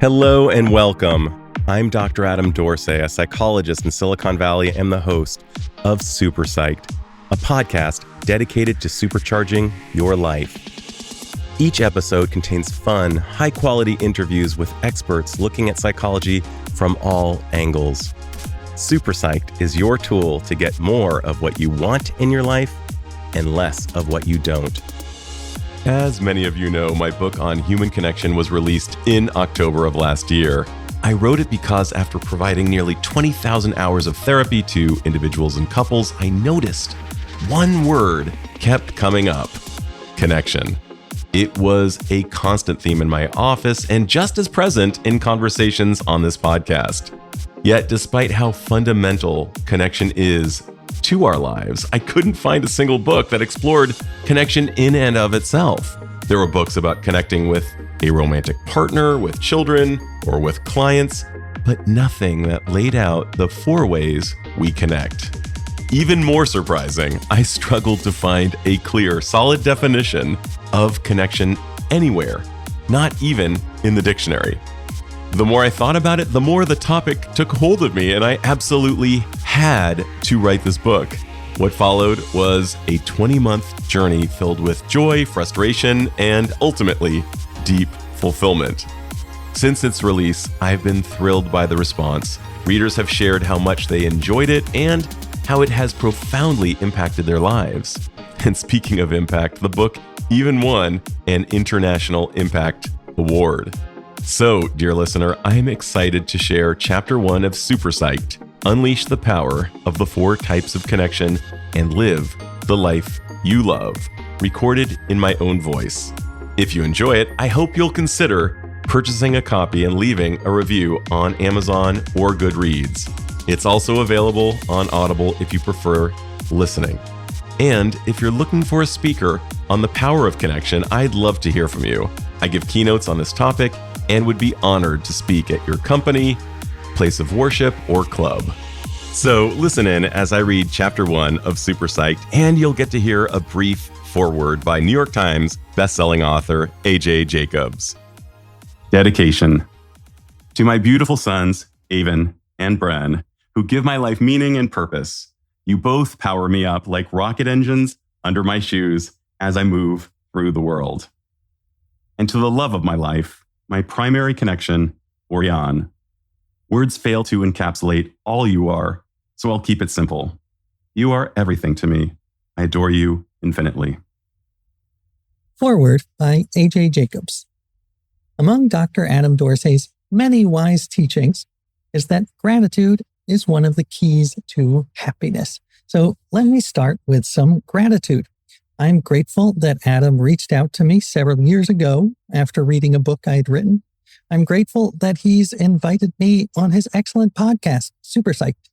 Hello and welcome. I'm Dr. Adam Dorsay, a psychologist in Silicon Valley and the host of SuperPsyched, a podcast dedicated to supercharging your life. Each episode contains fun, high-quality interviews with experts looking at psychology from all angles. SuperPsyched is your tool to get more of what you want in your life and less of what you don't. As many of you know, my book on human connection was released in October of last year. I wrote it because after providing nearly 20,000 hours of therapy to individuals and couples, I noticed one word kept coming up: connection. It was a constant theme in my office and just as present in conversations on this podcast. Yet, despite how fundamental connection is to our lives, I couldn't find a single book that explored connection in and of itself. There were books about connecting with a romantic partner, with children, or with clients, but nothing that laid out the 4 ways we connect. Even more surprising, I struggled to find a clear, solid definition of connection anywhere, not even in the dictionary. The more I thought about it, the more the topic took hold of me, and I absolutely had to write this book. What followed was a 20-month journey filled with joy, frustration, and ultimately, deep fulfillment. Since its release, I've been thrilled by the response. Readers have shared how much they enjoyed it and how it has profoundly impacted their lives. And speaking of impact, the book even won an International Impact Award. So, dear listener, I am excited to share Chapter 1 of SuperPsyched, Unleash the Power of the 4 Types of Connection and Live the Life You Love, recorded in my own voice. If you enjoy it, I hope you'll consider purchasing a copy and leaving a review on Amazon or Goodreads. It's also available on Audible if you prefer listening. And if you're looking for a speaker on the power of connection, I'd love to hear from you. I give keynotes on this topic and would be honored to speak at your company, place of worship, or club. So listen in as I read Chapter 1 of SuperPsyched, and you'll get to hear a brief foreword by New York Times bestselling author A.J. Jacobs. Dedication. To my beautiful sons, Avon and Bren, who give my life meaning and purpose. You both power me up like rocket engines under my shoes as I move through the world. And to the love of my life, my primary connection, Orion. Words fail to encapsulate all you are, so I'll keep it simple. You are everything to me. I adore you infinitely. Foreword by A.J. Jacobs. Among Dr. Adam Dorsay's many wise teachings is that gratitude is one of the keys to happiness. So let me start with some gratitude. I'm grateful that Adam reached out to me several years ago after reading a book I'd written. I'm grateful that he's invited me on his excellent podcast, SuperPsyched.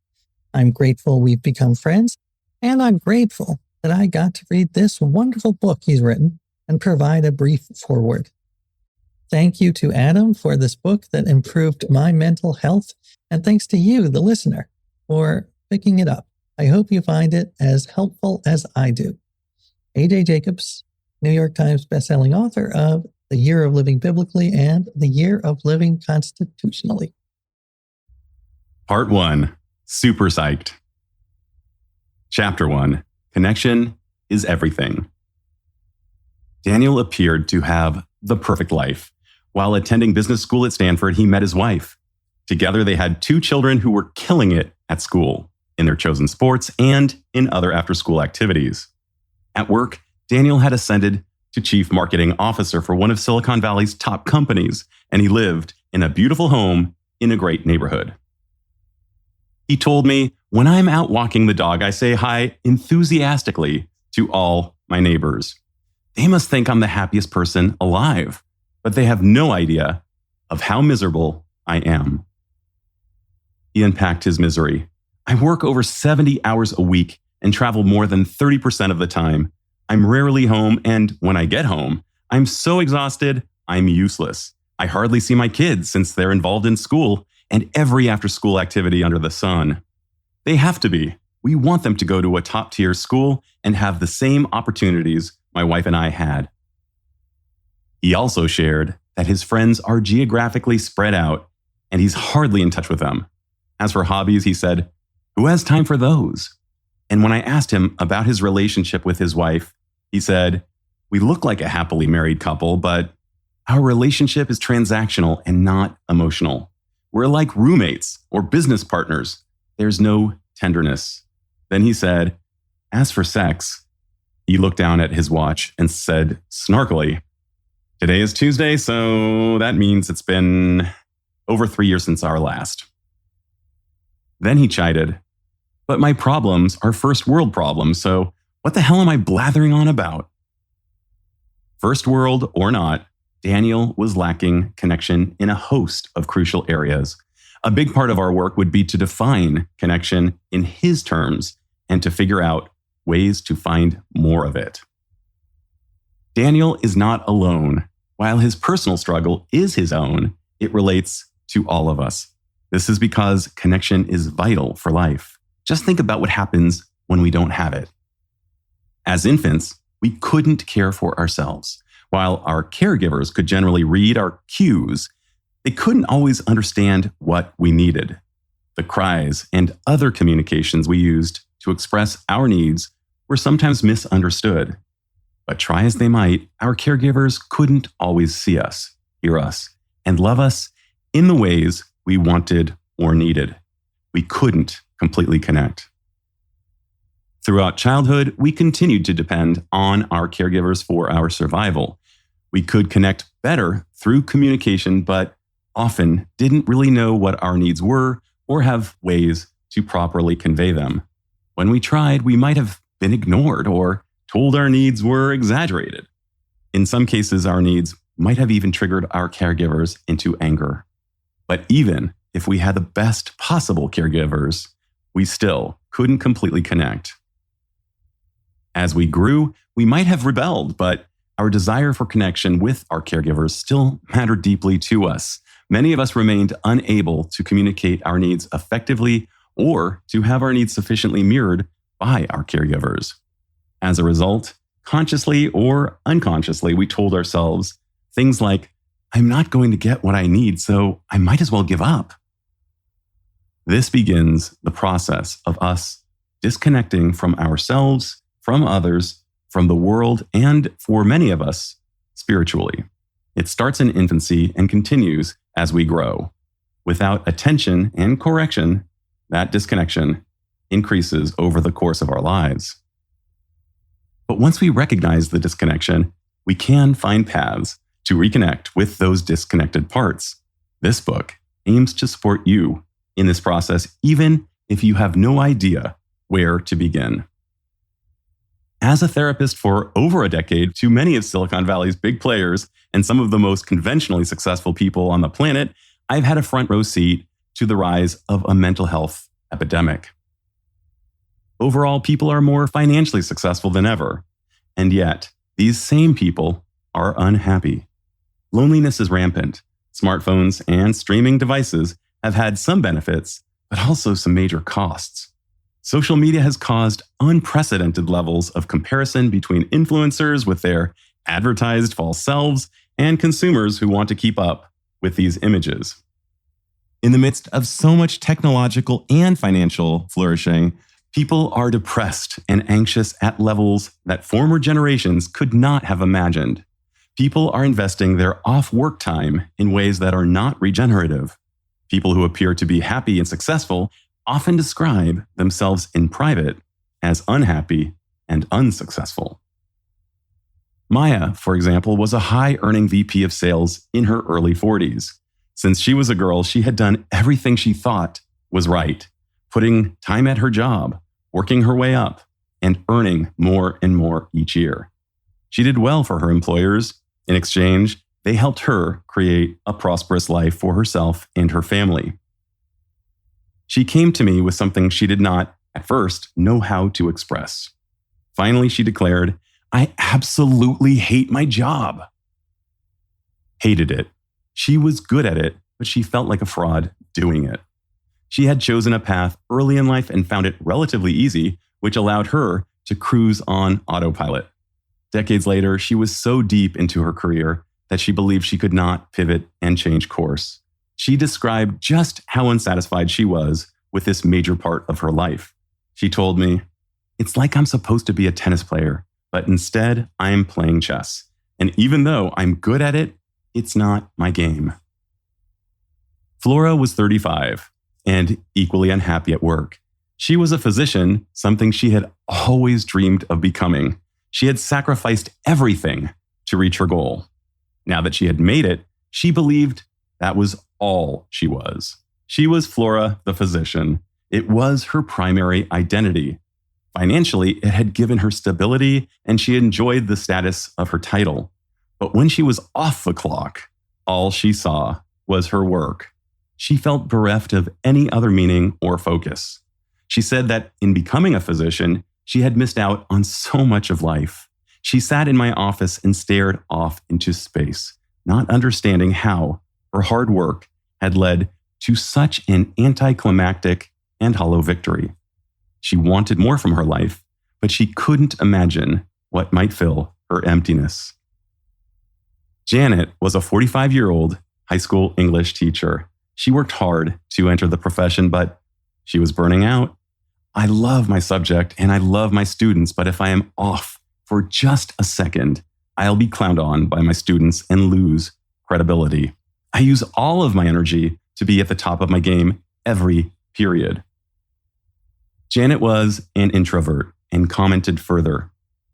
I'm grateful we've become friends, and I'm grateful that I got to read this wonderful book he's written and provide a brief foreword. Thank you to Adam for this book that improved my mental health, and thanks to you, the listener, for picking it up. I hope you find it as helpful as I do. A.J. Jacobs, New York Times bestselling author of The Year of Living Biblically and The Year of Living Constitutionally. Part 1, SuperPsyched. Chapter 1, Connection is Everything. Daniel appeared to have the perfect life. While attending business school at Stanford, he met his wife. Together, they had 2 children who were killing it at school, in their chosen sports, and in other after-school activities. At work, Daniel had ascended to chief marketing officer for one of Silicon Valley's top companies, and he lived in a beautiful home in a great neighborhood. He told me, when I'm out walking the dog, I say hi enthusiastically to all my neighbors. They must think I'm the happiest person alive, but they have no idea of how miserable I am. He unpacked his misery. I work over 70 hours a week and travel more than 30% of the time. I'm rarely home, and when I get home, I'm so exhausted, I'm useless. I hardly see my kids since they're involved in school and every after-school activity under the sun. They have to be. We want them to go to a top-tier school and have the same opportunities my wife and I had. He also shared that his friends are geographically spread out and he's hardly in touch with them. As for hobbies, he said, "Who has time for those?" And when I asked him about his relationship with his wife, he said, "We look like a happily married couple, but our relationship is transactional and not emotional. We're like roommates or business partners. There's no tenderness." Then he said, "As for sex," he looked down at his watch and said snarkily, "Today is Tuesday, so that means it's been over 3 years since our last." Then he chided, "But my problems are first world problems, so what the hell am I blathering on about?" First world or not, Daniel was lacking connection in a host of crucial areas. A big part of our work would be to define connection in his terms and to figure out ways to find more of it. Daniel is not alone. While his personal struggle is his own, it relates to all of us. This is because connection is vital for life. Just think about what happens when we don't have it. As infants, we couldn't care for ourselves. While our caregivers could generally read our cues, they couldn't always understand what we needed. The cries and other communications we used to express our needs were sometimes misunderstood. But try as they might, our caregivers couldn't always see us, hear us, and love us in the ways we wanted or needed. We couldn't completely connect. Throughout childhood, we continued to depend on our caregivers for our survival. We could connect better through communication, but often didn't really know what our needs were or have ways to properly convey them. When we tried, we might have been ignored or told our needs were exaggerated. In some cases, our needs might have even triggered our caregivers into anger. But even if we had the best possible caregivers, we still couldn't completely connect. As we grew, we might have rebelled, but our desire for connection with our caregivers still mattered deeply to us. Many of us remained unable to communicate our needs effectively or to have our needs sufficiently mirrored by our caregivers. As a result, consciously or unconsciously, we told ourselves things like, "I'm not going to get what I need, so I might as well give up." This begins the process of us disconnecting from ourselves, from others, from the world, and for many of us, spiritually. It starts in infancy and continues as we grow. Without attention and correction, that disconnection increases over the course of our lives. But once we recognize the disconnection, we can find paths to reconnect with those disconnected parts. This book aims to support you in this process, even if you have no idea where to begin. As a therapist for over a decade to many of Silicon Valley's big players and some of the most conventionally successful people on the planet, I've had a front row seat to the rise of a mental health epidemic. Overall, people are more financially successful than ever. And yet, these same people are unhappy. Loneliness is rampant. Smartphones and streaming devices have had some benefits, but also some major costs. Social media has caused unprecedented levels of comparison between influencers with their advertised false selves and consumers who want to keep up with these images. In the midst of so much technological and financial flourishing, people are depressed and anxious at levels that former generations could not have imagined. People are investing their off-work time in ways that are not regenerative. People who appear to be happy and successful often describe themselves in private as unhappy and unsuccessful. Maya, for example, was a high-earning VP of sales in her early 40s. Since she was a girl, she had done everything she thought was right, putting time at her job, working her way up, and earning more and more each year. She did well for her employers. In exchange, they helped her create a prosperous life for herself and her family. She came to me with something she did not, at first, know how to express. Finally, she declared, "I absolutely hate my job." Hated it. She was good at it, but she felt like a fraud doing it. She had chosen a path early in life and found it relatively easy, which allowed her to cruise on autopilot. Decades later, she was so deep into her career that she believed she could not pivot and change course. She described just how unsatisfied she was with this major part of her life. She told me, "It's like I'm supposed to be a tennis player, but instead I'm playing chess. And even though I'm good at it, it's not my game." Flora was 35 and equally unhappy at work. She was a physician, something she had always dreamed of becoming. She had sacrificed everything to reach her goal. Now that she had made it, she believed that was all she was. She was Flora, the physician. It was her primary identity. Financially, it had given her stability, and she enjoyed the status of her title. But when she was off the clock, all she saw was her work. She felt bereft of any other meaning or focus. She said that in becoming a physician, she had missed out on so much of life. She sat in my office and stared off into space, not understanding how her hard work had led to such an anticlimactic and hollow victory. She wanted more from her life, but she couldn't imagine what might fill her emptiness. Janet was a 45-year-old high school English teacher. She worked hard to enter the profession, but she was burning out. "I love my subject and I love my students, but if I am off for just a second, I'll be clowned on by my students and lose credibility. I use all of my energy to be at the top of my game every period." Janet was an introvert and commented further,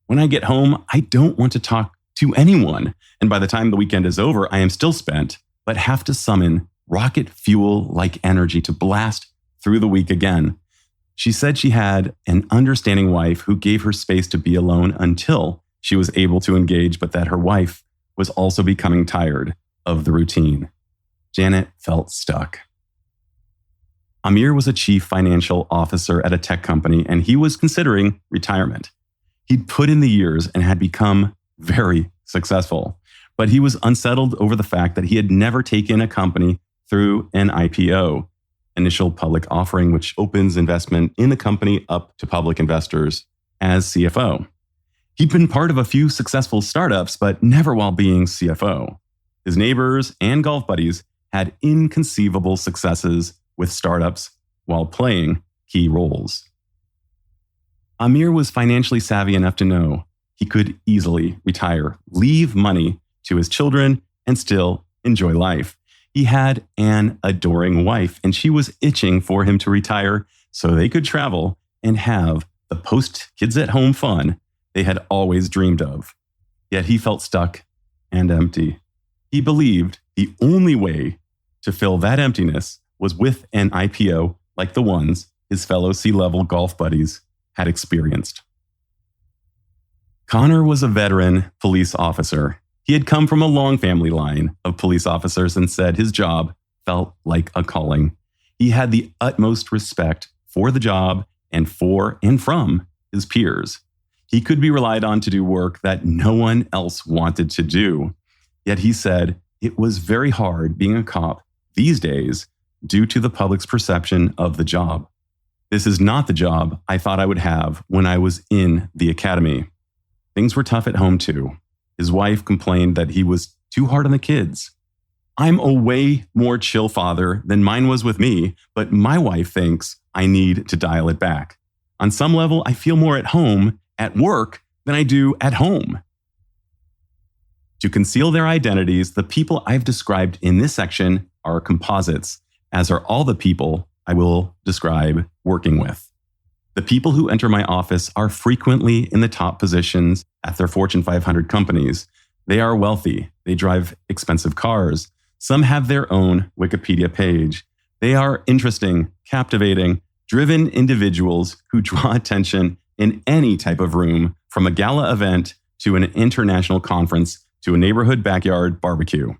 "When I get home, I don't want to talk to anyone. And by the time the weekend is over, I am still spent, but have to summon rocket fuel-like energy to blast through the week again." She said she had an understanding wife who gave her space to be alone until she was able to engage, but that her wife was also becoming tired of the routine. Janet felt stuck. Amir was a chief financial officer at a tech company, and he was considering retirement. He'd put in the years and had become very successful, but he was unsettled over the fact that he had never taken a company through an IPO, initial public offering, which opens investment in the company up to public investors, as CFO. He'd been part of a few successful startups, but never while being CFO. His neighbors and golf buddies had inconceivable successes with startups while playing key roles. Amir was financially savvy enough to know he could easily retire, leave money to his children, and still enjoy life. He had an adoring wife, and she was itching for him to retire so they could travel and have the post-kids-at-home fun they had always dreamed of. Yet he felt stuck and empty. He believed the only way to fill that emptiness was with an IPO like the ones his fellow C-level golf buddies had experienced. Connor was a veteran police officer. He had come from a long family line of police officers and said his job felt like a calling. He had the utmost respect for the job and for and from his peers. He could be relied on to do work that no one else wanted to do. Yet he said it was very hard being a cop these days due to the public's perception of the job. "This is not the job I thought I would have when I was in the academy." Things were tough at home too. His wife complained that he was too hard on the kids. "I'm a way more chill father than mine was with me, but my wife thinks I need to dial it back. On some level, I feel more at home at work than I do at home." To conceal their identities, the people I've described in this section are composites, as are all the people I will describe working with. The people who enter my office are frequently in the top positions at their Fortune 500 companies. They are wealthy. They drive expensive cars. Some have their own Wikipedia page. They are interesting, captivating, driven individuals who draw attention in any type of room, from a gala event to an international conference to a neighborhood backyard barbecue.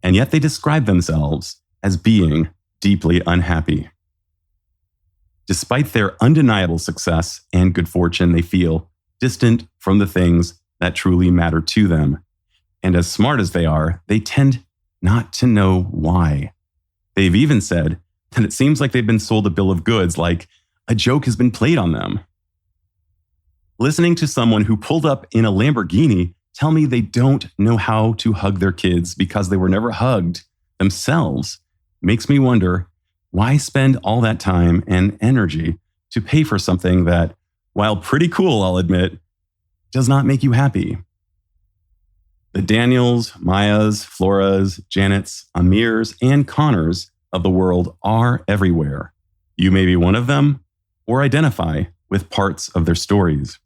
And yet they describe themselves as being deeply unhappy. Despite their undeniable success and good fortune, they feel distant from the things that truly matter to them. And as smart as they are, they tend not to know why. They've even said that it seems like they've been sold a bill of goods, like a joke has been played on them. Listening to someone who pulled up in a Lamborghini tell me they don't know how to hug their kids because they were never hugged themselves makes me wonder, why spend all that time and energy to pay for something that, while pretty cool, I'll admit, does not make you happy? The Daniels, Mayas, Floras, Janets, Amirs, and Connors of the world are everywhere. You may be one of them or identify with parts of their stories.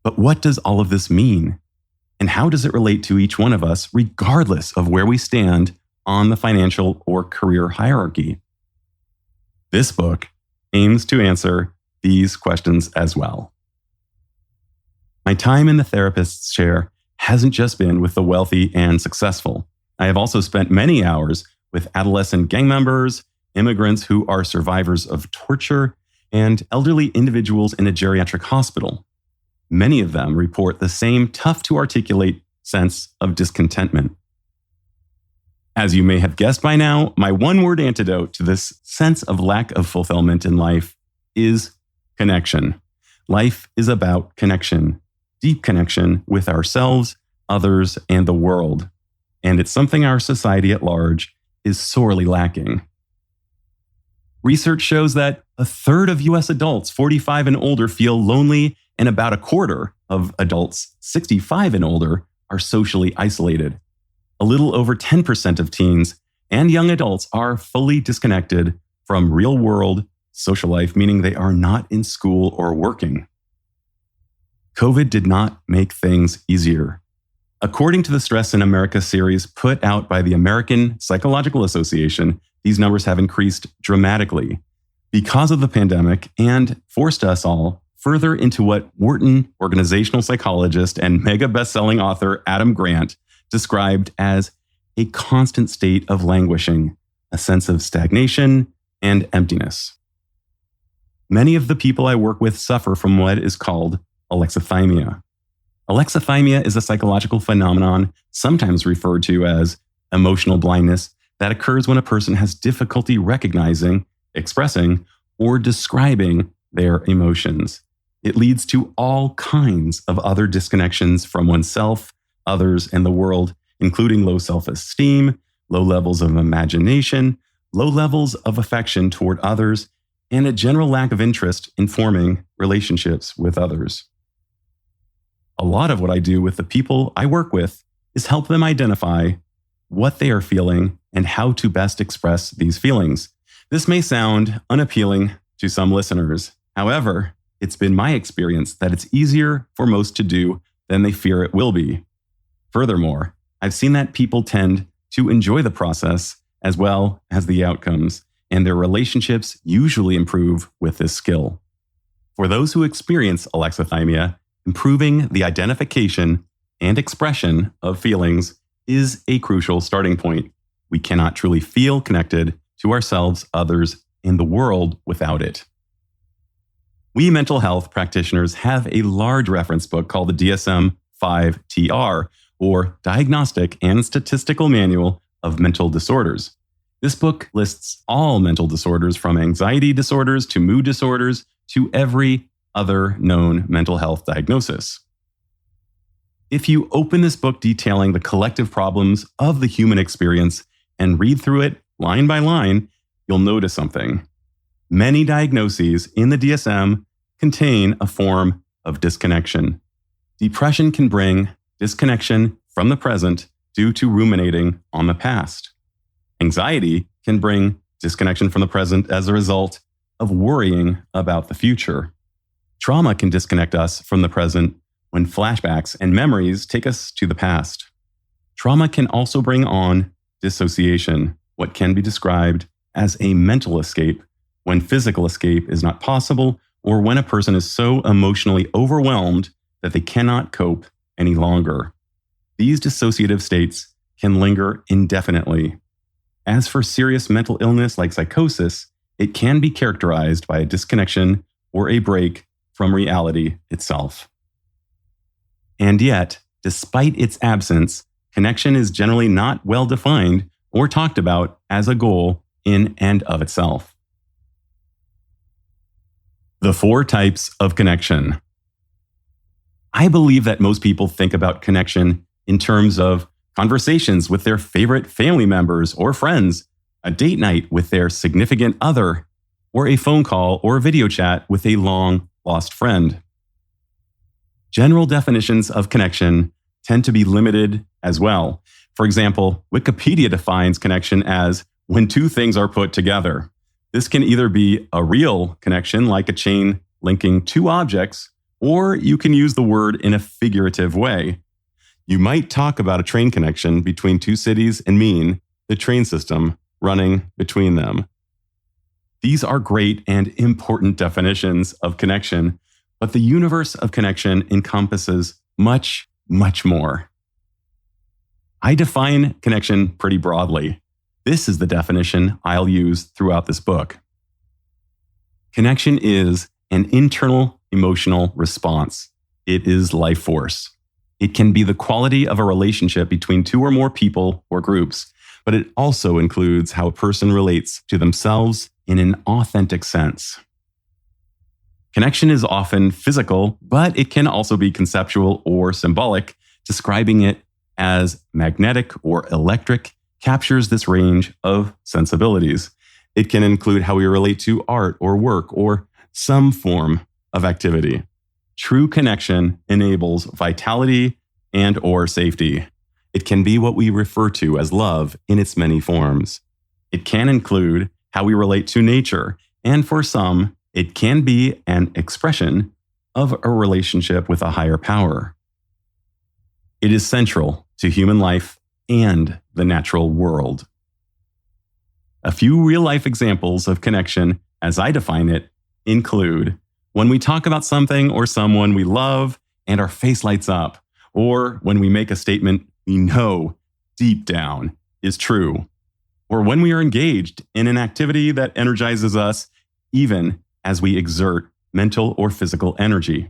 But what does all of this mean? And how does it relate to each one of us, regardless of where we stand on the financial or career hierarchy? This book aims to answer these questions as well. My time in the therapist's chair hasn't just been with the wealthy and successful. I have also spent many hours with adolescent gang members, immigrants who are survivors of torture, and elderly individuals in a geriatric hospital. Many of them report the same tough-to-articulate sense of discontentment. As you may have guessed by now, my one-word antidote to this sense of lack of fulfillment in life is connection. Life is about connection, deep connection with ourselves, others, and the world. And it's something our society at large is sorely lacking. Research shows that a third of US adults 45 and older feel lonely, and about a quarter of adults 65 and older are socially isolated. A little over 10% of teens and young adults are fully disconnected from real-world social life, meaning they are not in school or working. COVID did not make things easier. According to the Stress in America series put out by the American Psychological Association, these numbers have increased dramatically because of the pandemic and forced us all further into what Wharton organizational psychologist and mega best-selling author Adam Grant described as a constant state of languishing, a sense of stagnation and emptiness. Many of the people I work with suffer from what is called alexithymia. Alexithymia is a psychological phenomenon sometimes referred to as emotional blindness that occurs when a person has difficulty recognizing, expressing, or describing their emotions. It leads to all kinds of other disconnections from oneself, others, and the world, including low self-esteem, low levels of imagination, low levels of affection toward others, and a general lack of interest in forming relationships with others. A lot of what I do with the people I work with is help them identify what they are feeling and how to best express these feelings. This may sound unappealing to some listeners. However, it's been my experience that it's easier for most to do than they fear it will be. Furthermore, I've seen that people tend to enjoy the process as well as the outcomes, and their relationships usually improve with this skill. For those who experience alexithymia, improving the identification and expression of feelings is a crucial starting point. We cannot truly feel connected to ourselves, others, and the world without it. We mental health practitioners have a large reference book called the DSM-5-TR, or Diagnostic and Statistical Manual of Mental Disorders. This book lists all mental disorders from anxiety disorders to mood disorders to every other known mental health diagnosis. If you open this book detailing the collective problems of the human experience and read through it line by line, you'll notice something. Many diagnoses in the DSM contain a form of disconnection. Depression can bring disconnection from the present due to ruminating on the past. Anxiety can bring disconnection from the present as a result of worrying about the future. Trauma can disconnect us from the present when flashbacks and memories take us to the past. Trauma can also bring on dissociation, what can be described as a mental escape when physical escape is not possible, or when a person is so emotionally overwhelmed that they cannot cope any longer. These dissociative states can linger indefinitely. As for serious mental illness like psychosis, it can be characterized by a disconnection or a break from reality itself. And yet, despite its absence, connection is generally not well defined or talked about as a goal in and of itself. The 4 types of connection. I believe that most people think about connection in terms of conversations with their favorite family members or friends, a date night with their significant other, or a phone call or video chat with a long-lost friend. General definitions of connection tend to be limited as well. For example, Wikipedia defines connection as when two things are put together. This can either be a real connection, like a chain linking two objects, or you can use the word in a figurative way. You might talk about a train connection between two cities and mean the train system running between them. These are great and important definitions of connection, but the universe of connection encompasses much, much more. I define connection pretty broadly. This is the definition I'll use throughout this book. Connection is an internal emotional response. It is life force. It can be the quality of a relationship between two or more people or groups, but it also includes how a person relates to themselves in an authentic sense. Connection is often physical, but it can also be conceptual or symbolic. Describing it as magnetic or electric captures this range of sensibilities. It can include how we relate to art or work or some form of activity. True connection enables vitality and or safety. It can be what we refer to as love in its many forms. It can include how we relate to nature, and for some, it can be an expression of a relationship with a higher power. It is central to human life and the natural world. A few real-life examples of connection, as I define it, include when we talk about something or someone we love and our face lights up, or when we make a statement we know deep down is true, or when we are engaged in an activity that energizes us even as we exert mental or physical energy,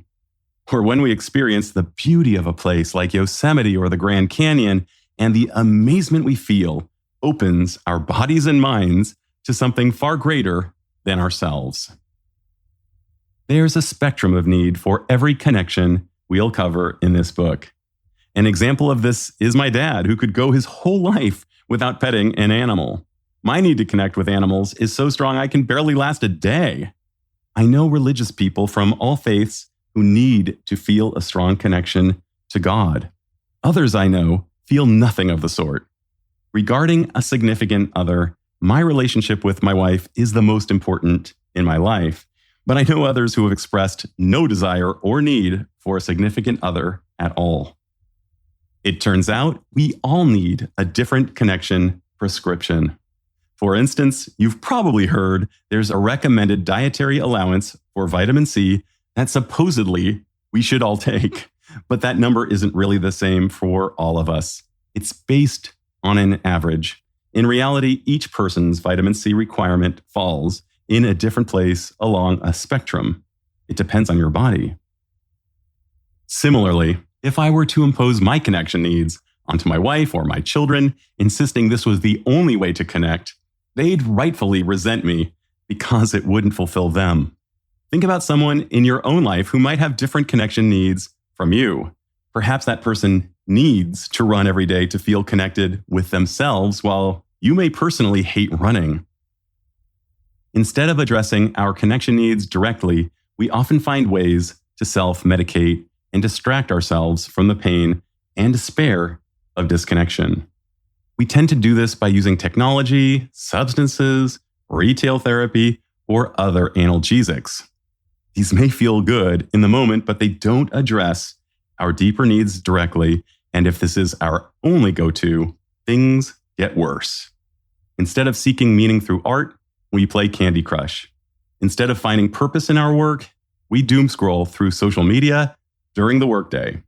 or when we experience the beauty of a place like Yosemite or the Grand Canyon and the amazement we feel opens our bodies and minds to something far greater than ourselves. There's a spectrum of need for every connection we'll cover in this book. An example of this is my dad, who could go his whole life without petting an animal. My need to connect with animals is so strong I can barely last a day. I know religious people from all faiths who need to feel a strong connection to God. Others I know feel nothing of the sort. Regarding a significant other, my relationship with my wife is the most important in my life, but I know others who have expressed no desire or need for a significant other at all. It turns out we all need a different connection prescription. For instance, you've probably heard there's a recommended dietary allowance for vitamin C that supposedly we should all take, but that number isn't really the same for all of us. It's based on an average. In reality, each person's vitamin C requirement falls in a different place along a spectrum. It depends on your body. Similarly, if I were to impose my connection needs onto my wife or my children, insisting this was the only way to connect, they'd rightfully resent me because it wouldn't fulfill them. Think about someone in your own life who might have different connection needs from you. Perhaps that person needs to run every day to feel connected with themselves, while you may personally hate running. Instead of addressing our connection needs directly, we often find ways to self-medicate and distract ourselves from the pain and despair of disconnection. We tend to do this by using technology, substances, retail therapy, or other analgesics. These may feel good in the moment, but they don't address our deeper needs directly, and if this is our only go-to, things get worse. Instead of seeking meaning through art, we play Candy Crush. Instead of finding purpose in our work, we doom scroll through social media during the workday.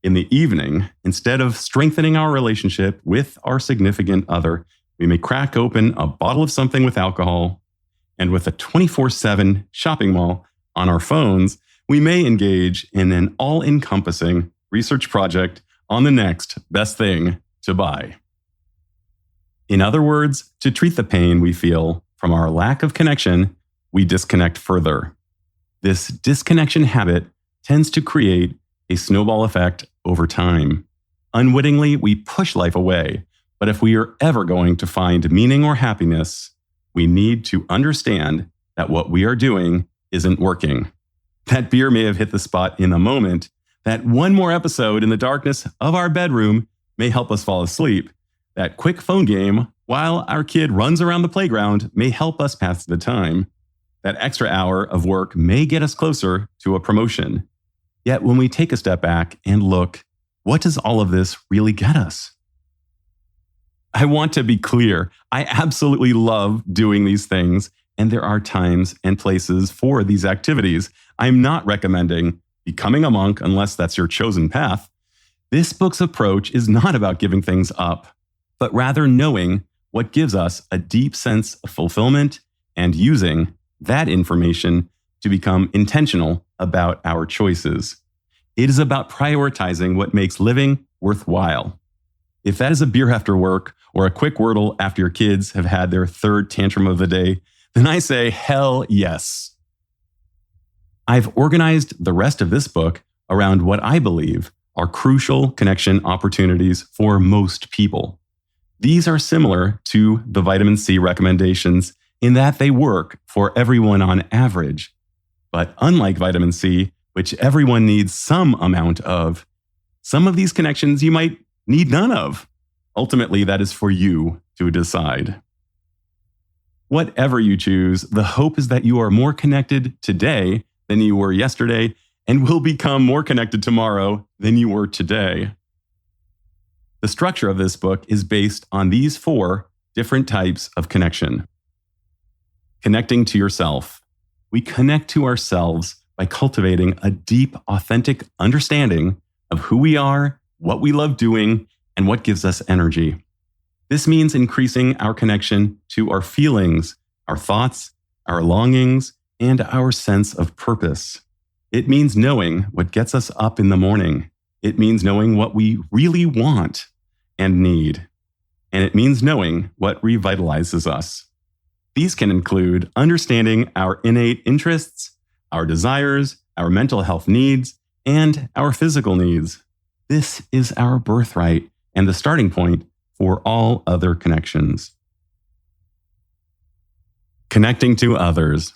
In the evening, instead of strengthening our relationship with our significant other, we may crack open a bottle of something with alcohol, and with a 24/7 shopping mall on our phones, we may engage in an all-encompassing research project on the next best thing to buy. In other words, to treat the pain we feel from our lack of connection, we disconnect further. This disconnection habit tends to create a snowball effect over time. Unwittingly, we push life away. But if we are ever going to find meaning or happiness, we need to understand that what we are doing isn't working. That beer may have hit the spot in the moment. That one more episode in the darkness of our bedroom may help us fall asleep. That quick phone game while our kid runs around the playground may help us pass the time. That extra hour of work may get us closer to a promotion. Yet when we take a step back and look, what does all of this really get us? I want to be clear. I absolutely love doing these things, and there are times and places for these activities. I'm not recommending becoming a monk unless that's your chosen path. This book's approach is not about giving things up, but rather knowing what gives us a deep sense of fulfillment and using that information to become intentional about our choices. It is about prioritizing what makes living worthwhile. If that is a beer after work or a quick Wordle after your kids have had their third tantrum of the day, then I say, hell yes. I've organized the rest of this book around what I believe are crucial connection opportunities for most people. These are similar to the vitamin C recommendations in that they work for everyone on average. But unlike vitamin C, which everyone needs some amount of, some of these connections you might need none of. Ultimately, that is for you to decide. Whatever you choose, the hope is that you are more connected today than you were yesterday and will become more connected tomorrow than you were today. The structure of this book is based on these 4 different types of connection. Connecting to yourself. We connect to ourselves by cultivating a deep, authentic understanding of who we are, what we love doing, and what gives us energy. This means increasing our connection to our feelings, our thoughts, our longings, and our sense of purpose. It means knowing what gets us up in the morning. It means knowing what we really want and need. And it means knowing what revitalizes us. These can include understanding our innate interests, our desires, our mental health needs, and our physical needs. This is our birthright and the starting point for all other connections. Connecting to others.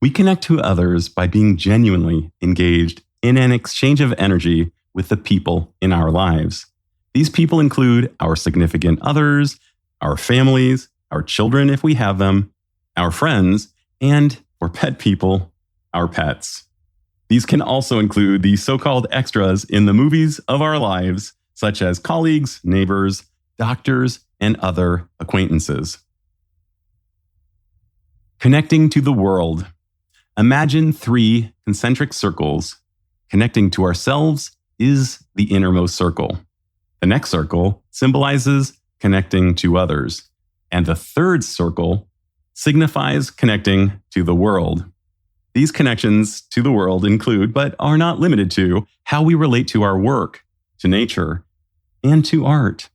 We connect to others by being genuinely engaged in an exchange of energy with the people in our lives. These people include our significant others, our families, our children if we have them, our friends, and, for pet people, our pets. These can also include the so-called extras in the movies of our lives, such as colleagues, neighbors, doctors, and other acquaintances. Connecting to the world. Imagine 3 concentric circles. Connecting to ourselves is the innermost circle. The next circle symbolizes connecting to others. And the third circle signifies connecting to the world. These connections to the world include, but are not limited to, how we relate to our work, to nature, and to art.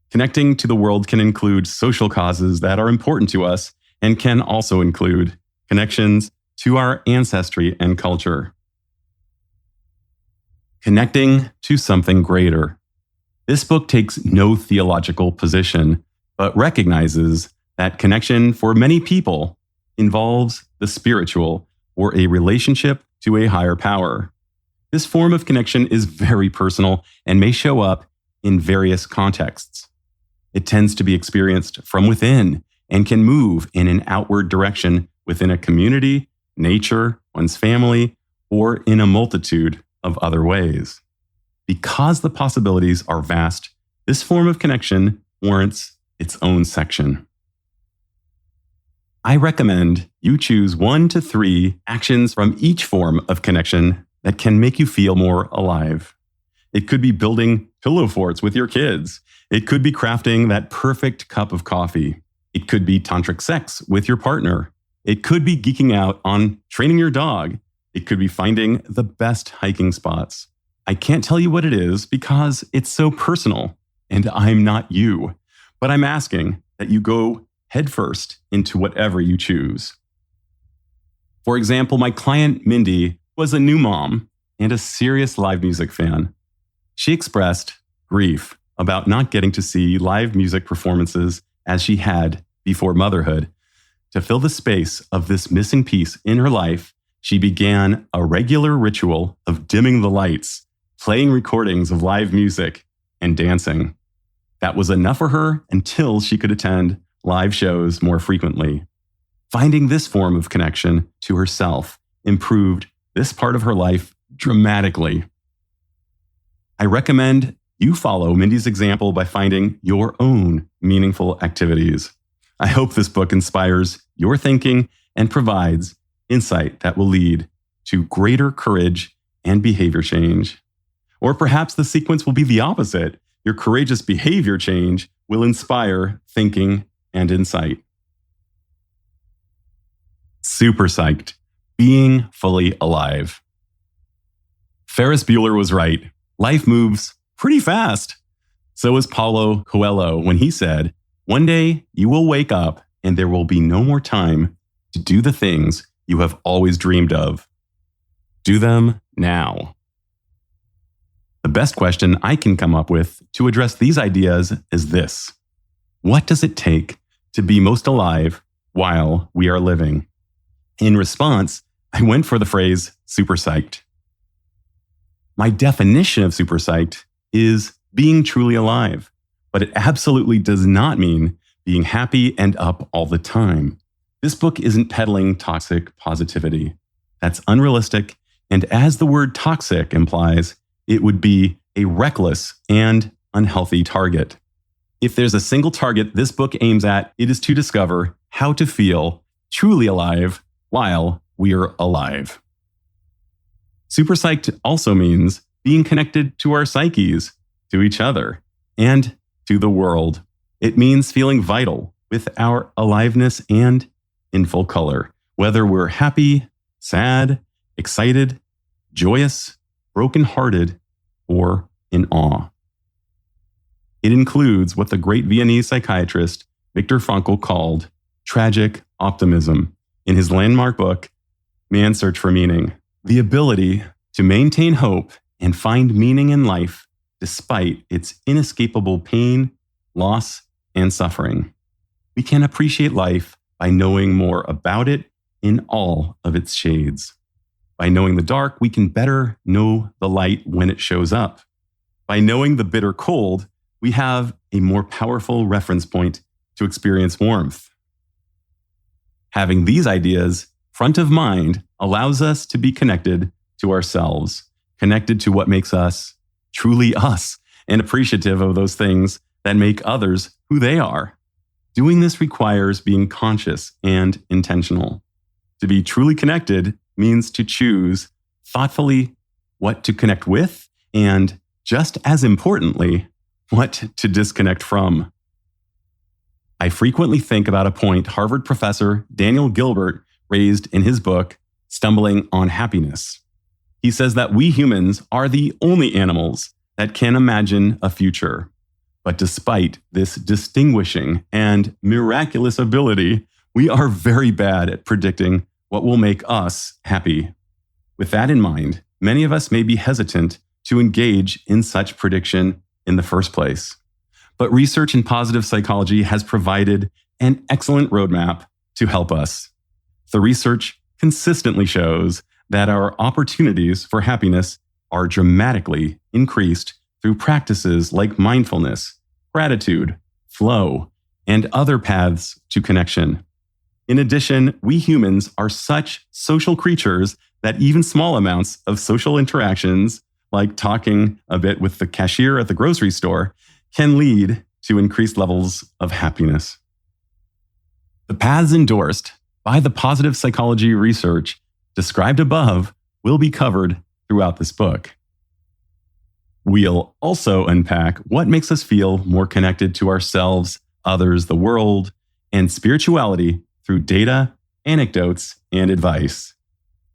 Connecting to the world can include social causes that are important to us and can also include connections to our ancestry and culture. Connecting to something greater. This book takes no theological position, but recognizes that connection for many people involves the spiritual or a relationship to a higher power. This form of connection is very personal and may show up in various contexts. It tends to be experienced from within and can move in an outward direction within a community, nature, one's family, or in a multitude of other ways. Because the possibilities are vast, this form of connection warrants its own section. I recommend you choose 1 to 3 actions from each form of connection that can make you feel more alive. It could be building pillow forts with your kids. It could be crafting that perfect cup of coffee. It could be tantric sex with your partner. It could be geeking out on training your dog. It could be finding the best hiking spots. I can't tell you what it is because it's so personal and I'm not you, but I'm asking that you go headfirst into whatever you choose. For example, my client Mindy was a new mom, and a serious live music fan. She expressed grief about not getting to see live music performances as she had before motherhood. To fill the space of this missing piece in her life, she began a regular ritual of dimming the lights, playing recordings of live music, and dancing. That was enough for her until she could attend live shows more frequently. Finding this form of connection to herself improved this part of her life dramatically. I recommend you follow Mindy's example by finding your own meaningful activities. I hope this book inspires your thinking and provides insight that will lead to greater courage and behavior change. Or perhaps the sequence will be the opposite. Your courageous behavior change will inspire thinking and insight. SuperPsyched, being fully alive. Ferris Bueller was right. Life moves pretty fast. So was Paulo Coelho when he said, "One day you will wake up and there will be no more time to do the things you have always dreamed of. Do them now." The best question I can come up with to address these ideas is this: what does it take to be most alive while we are living? In response, I went for the phrase SuperPsyched. My definition of SuperPsyched is being truly alive, but it absolutely does not mean being happy and up all the time. This book isn't peddling toxic positivity. That's unrealistic, and as the word toxic implies, it would be a reckless and unhealthy target. If there's a single target this book aims at, it is to discover how to feel truly alive while we're alive. SuperPsyched also means being connected to our psyches, to each other, and to the world. It means feeling vital with our aliveness and in full color, whether we're happy, sad, excited, joyous, brokenhearted, or in awe. It includes what the great Viennese psychiatrist Viktor Frankl called tragic optimism in his landmark book, Man's Search for Meaning, the ability to maintain hope and find meaning in life despite its inescapable pain, loss, and suffering. We can appreciate life by knowing more about it in all of its shades. By knowing the dark, we can better know the light when it shows up. By knowing the bitter cold, we have a more powerful reference point to experience warmth. Having these ideas front of mind allows us to be connected to ourselves, connected to what makes us truly us, and appreciative of those things that make others who they are. Doing this requires being conscious and intentional. To be truly connected means to choose thoughtfully what to connect with, and just as importantly, what to disconnect from. I frequently think about a point Harvard professor Daniel Gilbert raised in his book, Stumbling on Happiness. He says that we humans are the only animals that can imagine a future. But despite this distinguishing and miraculous ability, we are very bad at predicting what will make us happy. With that in mind, many of us may be hesitant to engage in such prediction in the first place. But research in positive psychology has provided an excellent roadmap to help us. The research consistently shows that our opportunities for happiness are dramatically increased through practices like mindfulness, gratitude, flow, and other paths to connection. In addition, we humans are such social creatures that even small amounts of social interactions, like talking a bit with the cashier at the grocery store, can lead to increased levels of happiness. The paths endorsed by the positive psychology research described above will be covered throughout this book. We'll also unpack what makes us feel more connected to ourselves, others, the world, and spirituality through data, anecdotes, and advice.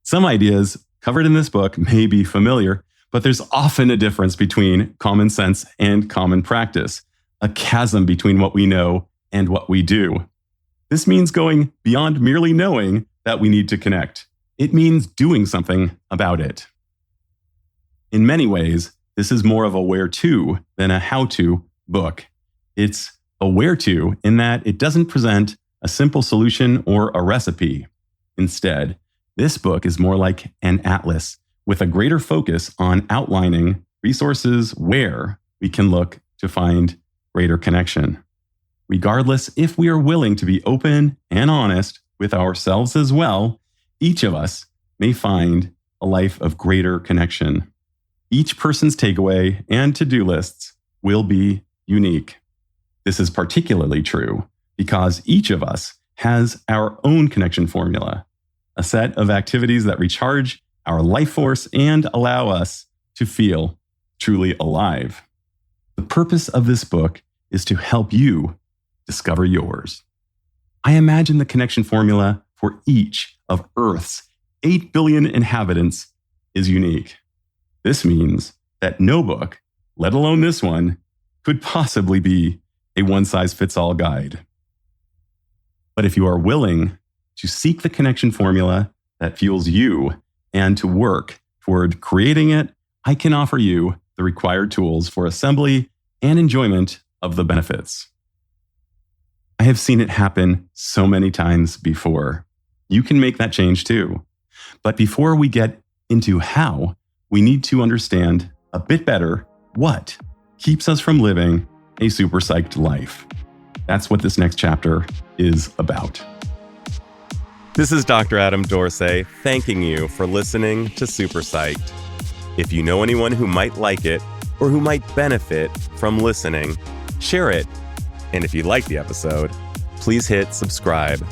Some ideas covered in this book may be familiar, but there's often a difference between common sense and common practice, a chasm between what we know and what we do. This means going beyond merely knowing that we need to connect. It means doing something about it. In many ways, this is more of a where-to than a how-to book. It's a where-to in that it doesn't present a simple solution or a recipe. Instead, this book is more like an atlas with a greater focus on outlining resources where we can look to find greater connection. Regardless if we are willing to be open and honest with ourselves as well, each of us may find a life of greater connection. Each person's takeaway and to-do lists will be unique. This is particularly true because each of us has our own connection formula, a set of activities that recharge our life force and allow us to feel truly alive. The purpose of this book is to help you discover yours. I imagine the connection formula for each of Earth's 8 billion inhabitants is unique. This means that no book, let alone this one, could possibly be a one-size-fits-all guide. But if you are willing to seek the connection formula that fuels you and to work toward creating it, I can offer you the required tools for assembly and enjoyment of the benefits. I have seen it happen so many times before. You can make that change too. But before we get into how, we need to understand a bit better what keeps us from living a super psyched life. That's what this next chapter is about. This is Dr. Adam Dorsay thanking you for listening to Super Psyched. If you know anyone who might like it or who might benefit from listening, share it. And if you like the episode, please hit subscribe.